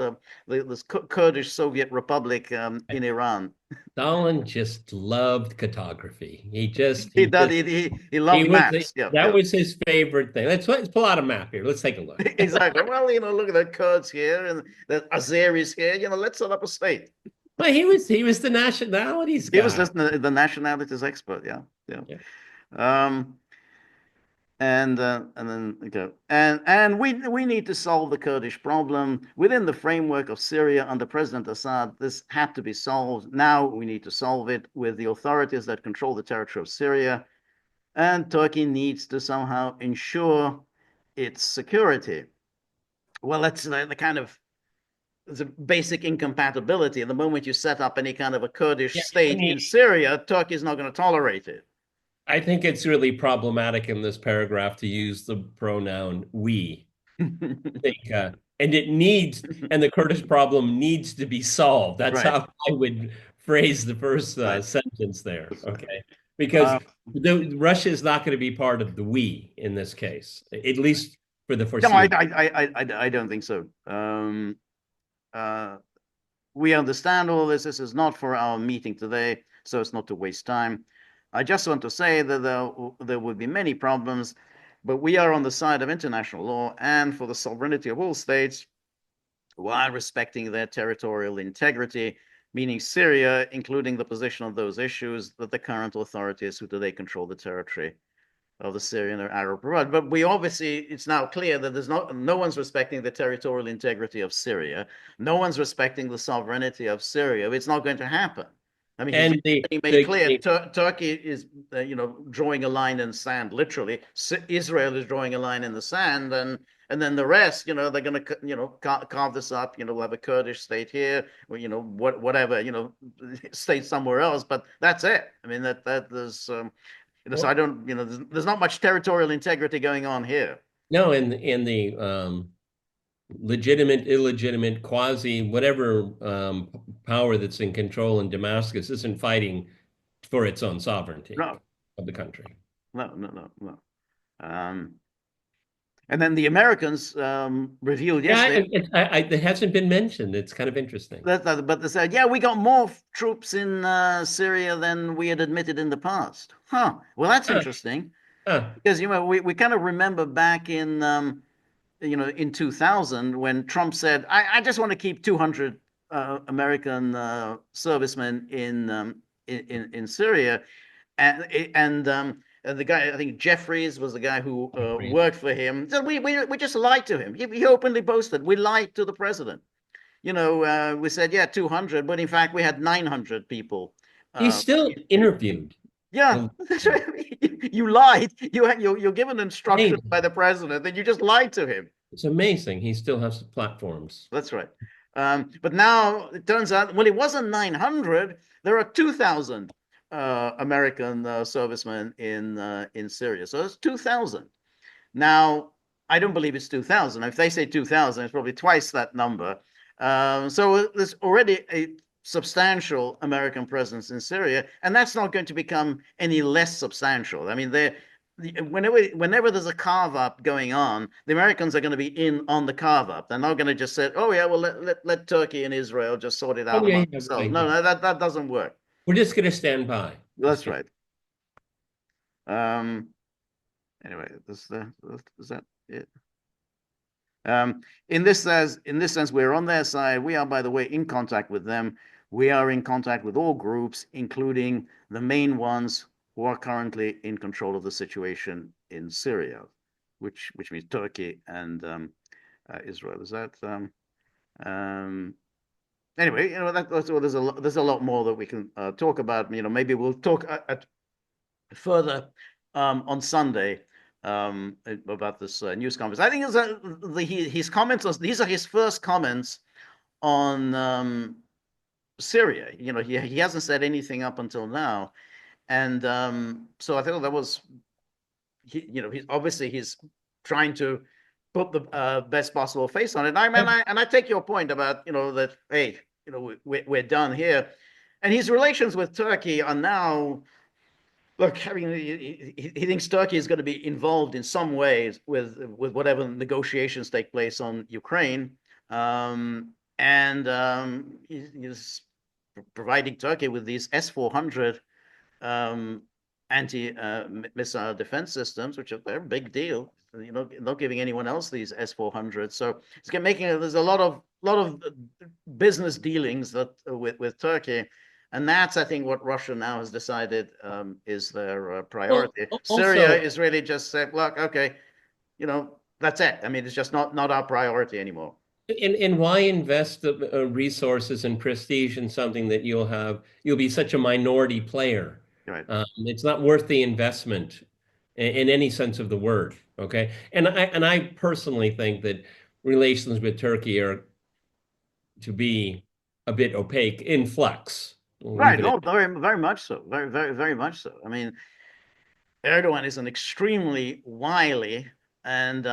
Speaker 1: Kurdish Soviet Republic in Iran.
Speaker 2: Stalin just loved cartography.
Speaker 1: He did. He
Speaker 2: He
Speaker 1: loved
Speaker 2: was
Speaker 1: maps. Yeah,
Speaker 2: that
Speaker 1: yeah.
Speaker 2: was his favorite thing. Let's pull out a map here. Let's take a look.
Speaker 1: Exactly. Well, look at the Kurds here and the Azeris here. Let's set up a state.
Speaker 2: But he was the nationalities
Speaker 1: He was
Speaker 2: guy.
Speaker 1: just the nationalities expert. Yeah, yeah.
Speaker 2: Yeah.
Speaker 1: Um, and then okay, and we need to solve the Kurdish problem within the framework of Syria under President Assad. This had to be solved. Now we need to solve it with the authorities that control the territory of Syria, and Turkey needs to somehow ensure its security. Well, that's the kind of it's a basic incompatibility. The moment you set up any kind of a Kurdish
Speaker 2: Yeah, I
Speaker 1: state
Speaker 2: mean,
Speaker 1: in Syria, Turkey is not going to tolerate it.
Speaker 2: I think it's really problematic in this paragraph to use the pronoun we. I think and the Kurdish problem needs to be solved. That's
Speaker 1: Right,
Speaker 2: how I would phrase the first
Speaker 1: right.
Speaker 2: sentence there. Okay, because
Speaker 1: Um,
Speaker 2: Russia is not going to be part of the we in this case, at least for the
Speaker 1: no,
Speaker 2: foreseeable.
Speaker 1: I don't think so. Uh, we understand all this. This is not for our meeting today, so it's not to waste time. I just want to say that there will be many problems, but we are on the side of international law and for the sovereignty of all states while respecting their territorial integrity, meaning Syria, including the position of those issues that the current authorities who today control the territory of the Syrian or Arab world. But we obviously, it's now clear that there's no one's respecting the territorial integrity of Syria. No one's respecting the sovereignty of Syria. It's not going to happen. I mean,
Speaker 2: And
Speaker 1: he made clear Turkey is, drawing a line in the sand. Literally, Israel is drawing a line in the sand, and then the rest, they're going to, carve this up. We'll have a Kurdish state here, or, whatever, state somewhere else. But that's it. I mean, that there's. So I don't, there's not much territorial integrity going on here.
Speaker 2: no, in the legitimate, illegitimate, quasi, whatever power that's in control in Damascus isn't fighting for its own sovereignty
Speaker 1: No,
Speaker 2: of the country.
Speaker 1: no. And then the Americans revealed
Speaker 2: Yeah,
Speaker 1: yesterday
Speaker 2: it hasn't been mentioned. It's kind of interesting.
Speaker 1: but they said, yeah, we got more troops in Syria than we had admitted in the past. Huh. Well, that's
Speaker 2: Huh,
Speaker 1: interesting
Speaker 2: huh.
Speaker 1: because we kind of remember back in in 2000 when Trump said, I just want to keep 200 American servicemen in Syria, and the guy, I think Jeffries was the guy who worked for him. So we just lied to him. He openly boasted, we lied to the president. We said, yeah, 200, but in fact we had 900 people.
Speaker 2: He's
Speaker 1: Uh,
Speaker 2: still interviewed.
Speaker 1: yeah,
Speaker 2: Well,
Speaker 1: you lied. You're given instruction by
Speaker 2: amazing.
Speaker 1: the president, and you just lied to him.
Speaker 2: It's amazing. He still has platforms.
Speaker 1: That's right. But now it turns out, well, it wasn't 900. There are 2,000 American servicemen in Syria. So it's 2,000. Now, I don't believe it's 2,000. If they say 2,000, it's probably twice that number. So there's already a substantial American presence in Syria, and that's not going to become any less substantial. I mean, whenever there's a carve up going on, the Americans are going to be in on the carve up. They're not going to just say, "Oh yeah, well let Turkey and Israel just sort it
Speaker 2: Oh,
Speaker 1: out
Speaker 2: yeah,
Speaker 1: among
Speaker 2: yeah,
Speaker 1: themselves."
Speaker 2: right,
Speaker 1: No,
Speaker 2: yeah.
Speaker 1: no, that doesn't work.
Speaker 2: We're just going to stand by.
Speaker 1: That's right. Um, anyway, is that it? In this sense, we're on their side. We are, by the way, in contact with them. We are in contact with all groups, including the main ones who are currently in control of the situation in Syria, which means Turkey and Israel. Is that anyway? There's a lot more that we can talk about. Maybe we'll talk further on Sunday about this news conference. I think his comments. These are his first comments on Syria. He hasn't said anything up until now, and so I think that was, he's trying to put the best possible face on it. I take your point about that. Hey, we're done here, and his relations with Turkey are now. Look, I mean, he thinks Turkey is going to be involved in some ways with whatever negotiations take place on Ukraine, and he's providing Turkey with these S-400 anti-missile defense systems, which are a big deal. Not giving anyone else these S-400. So it's making there's a lot of business dealings that with Turkey. And that's, I think, what Russia now has decided is their
Speaker 2: Well,
Speaker 1: priority. Syria
Speaker 2: also,
Speaker 1: is really just said, look, okay, that's it. I mean, it's just not our priority anymore.
Speaker 2: and why invest the resources and prestige in something that you'll be such a minority player?
Speaker 1: Right.
Speaker 2: It's not worth the investment in any sense of the word. Okay, and I personally think that relations with Turkey are to be a bit opaque in flux. We'll leave
Speaker 1: Right.
Speaker 2: it at
Speaker 1: Oh, very much so. Very much so. I mean, Erdogan is an extremely wily and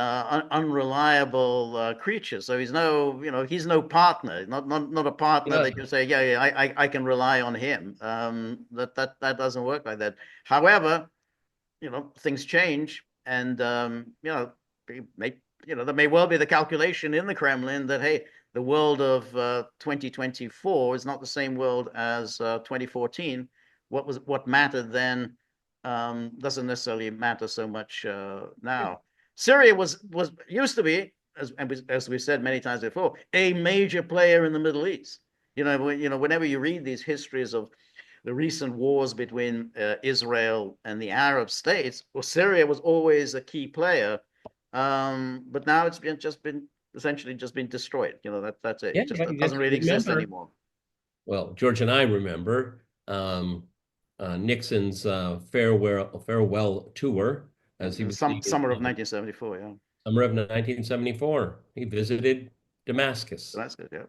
Speaker 1: unreliable creature. So he's no, he's no partner, not a partner
Speaker 2: Yeah.
Speaker 1: that you say, yeah, I can rely on him. That doesn't work like that. However, things change, and there may well be the calculation in the Kremlin that, hey, the world of 2024 is not the same world as 2014. What mattered then doesn't necessarily matter so much now. Syria was used to be, as we said many times before, a major player in the Middle East. Whenever you read these histories of the recent wars between Israel and the Arab states, well, Syria was always a key player, but now it's been essentially just been destroyed. That's it.
Speaker 2: Yeah,
Speaker 1: It just
Speaker 2: yeah, you
Speaker 1: doesn't
Speaker 2: just
Speaker 1: really exist
Speaker 2: remember.
Speaker 1: anymore.
Speaker 2: Well, George and I remember Nixon's farewell tour as he was leaving
Speaker 1: Summer of 1974, yeah.
Speaker 2: summer of 1974. He visited
Speaker 1: So
Speaker 2: Damascus.
Speaker 1: that's good, yeah.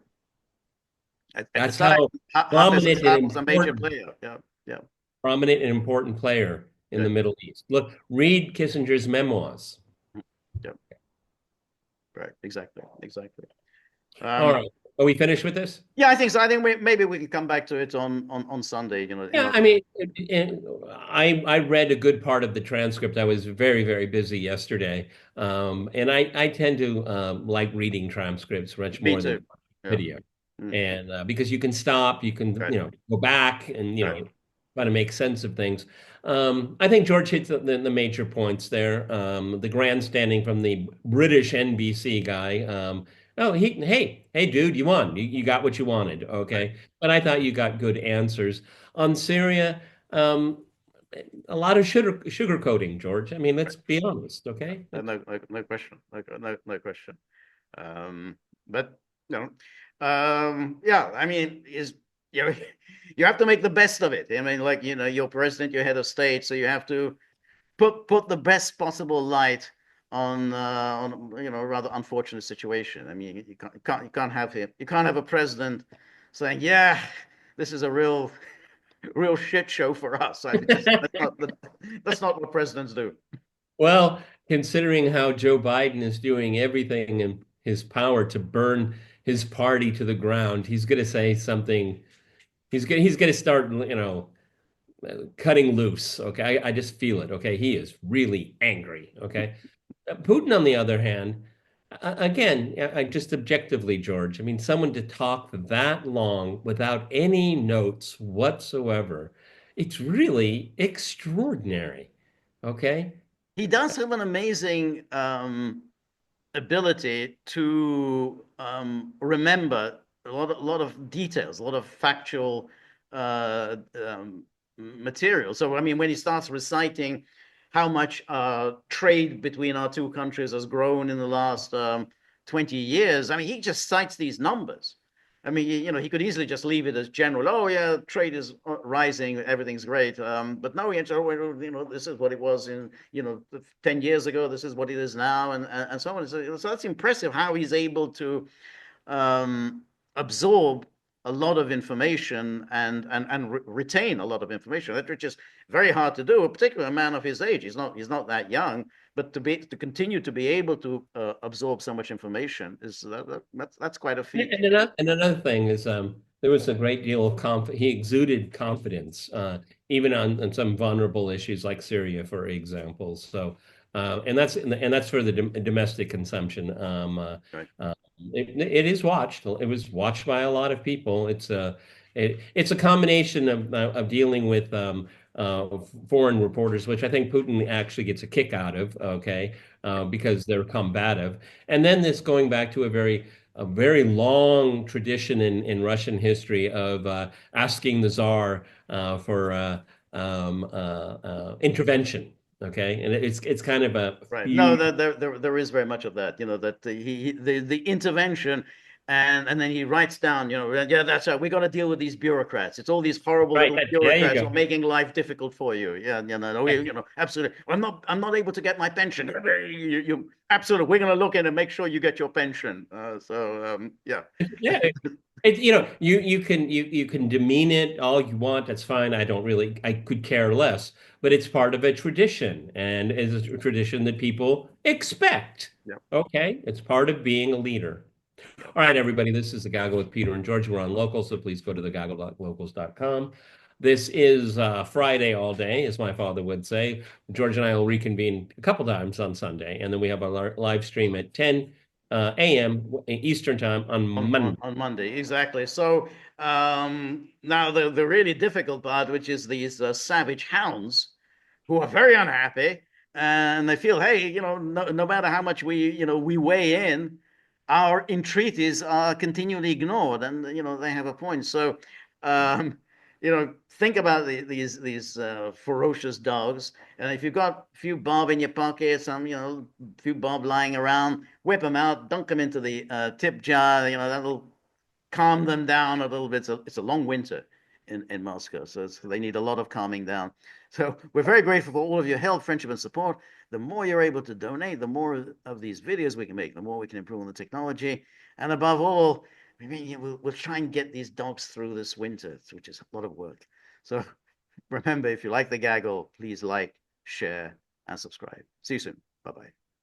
Speaker 1: At the
Speaker 2: That's
Speaker 1: time,
Speaker 2: how
Speaker 1: Hafez
Speaker 2: prominent and
Speaker 1: Assad was a major
Speaker 2: important,
Speaker 1: player. Yeah, yeah,
Speaker 2: player in the
Speaker 1: good.
Speaker 2: Middle East. Look, read Kissinger's memoirs.
Speaker 1: Yeah, right, exactly.
Speaker 2: All
Speaker 1: Um,
Speaker 2: right. Are we finished with this?
Speaker 1: yeah, I think so. I think maybe we can come back to it on Sunday.
Speaker 2: Yeah, I mean, I read a good part of the transcript. I was very, very busy yesterday, and I tend to like reading transcripts much
Speaker 1: Me
Speaker 2: more
Speaker 1: too.
Speaker 2: than
Speaker 1: Yeah.
Speaker 2: video,
Speaker 1: Mm,
Speaker 2: and because you can stop, you can
Speaker 1: right,
Speaker 2: go back and
Speaker 1: right.
Speaker 2: try to make sense of things. I think George hits the major points there. The grandstanding from the British NBC guy. Oh, hey, dude, you won. You got what you wanted.
Speaker 1: Right.
Speaker 2: Okay, but I thought you got good answers. On Syria, um, a lot of sugarcoating, George. I mean, let's be honest, okay?
Speaker 1: No question. No question. Um, but yeah. I mean, is you know, you have to make the best of it. I mean, like you're president, you're head of state, so you have to put the best possible light on a rather unfortunate situation. I mean, you can't have him. You can't have a president saying, "Yeah, this is a real shit show for us." That's not what presidents do.
Speaker 2: Well, considering how Joe Biden is doing everything in his power to burn his party to the ground, he's going to say something. He's going to start, cutting loose. Okay, I just feel it. Okay, he is really angry. Okay, Putin, on the other hand, again, just objectively, George. I mean, someone to talk that long without any notes whatsoever, it's really extraordinary. Okay.
Speaker 1: He does have an amazing ability to remember a lot of details, a lot of factual material. So I mean, when he starts reciting how much trade between our two countries has grown in the last 20 years, I mean, he just cites these numbers. I mean, he could easily just leave it as general. Oh yeah, trade is rising, everything's great. But no, this is what it was in 10 years ago. This is what it is now, and so on. So that's impressive how he's able to um, absorb a lot of information and retain a lot of information. That's just very hard to do, particularly a man of his age. He's not that young, but to continue to be able to absorb so much information that's quite a feat.
Speaker 2: And another thing is, there was a great deal of he exuded confidence, even on some vulnerable issues like Syria, for example. So, and that's for the domestic consumption.
Speaker 1: Right.
Speaker 2: It is watched. It was watched by a lot of people. It's a combination of dealing with foreign reporters, which I think Putin actually gets a kick out of. Okay, because they're combative, and then this going back to a very long tradition in Russian history of asking the Tsar for intervention. Okay, and it's kind of a
Speaker 1: Right. No,
Speaker 2: huge.
Speaker 1: there is very much of that. That the intervention, and then he writes down. Yeah, that's right. We got to deal with these bureaucrats. It's all these horrible
Speaker 2: Right,
Speaker 1: little
Speaker 2: there you
Speaker 1: bureaucrats who
Speaker 2: go.
Speaker 1: are making life difficult for you. Yeah, no, absolutely. I'm not able to get my pension. Absolutely. We're going to look in and make sure you get your pension. So yeah.
Speaker 2: Yeah, You can demean it all you want. That's fine. I could care less. But it's part of a tradition, and it's a tradition that people expect.
Speaker 1: Yep.
Speaker 2: Okay, it's part of being a leader.
Speaker 1: Yep.
Speaker 2: All right, everybody, this is the Gaggle with Peter and George. We're on local, so please go to thegaggle.locals.com. This is Friday all day, as my father would say. George and I will reconvene a couple times on Sunday, and then we have our live stream at 10 a.m. Eastern Time on Monday.
Speaker 1: On Monday, exactly. So now the really difficult part, which is these savage hounds who are very unhappy, and they feel, hey, no matter how much we weigh in, our entreaties are continually ignored, and they have a point. So um, think about these ferocious dogs, and if you've got a few bob in your pocket, some few bob lying around, whip them out, dunk them into the tip jar. That'll calm them down a little bit. It's a long winter in Moscow, so they need a lot of calming down. So we're very grateful for all of your help, friendship, and support. The more you're able to donate, the more of these videos we can make, the more we can improve on the technology, and above all, we'll try and get these dogs through this winter, which is a lot of work. So remember, if you like the gaggle, please like, share, and subscribe. See you soon. Bye bye.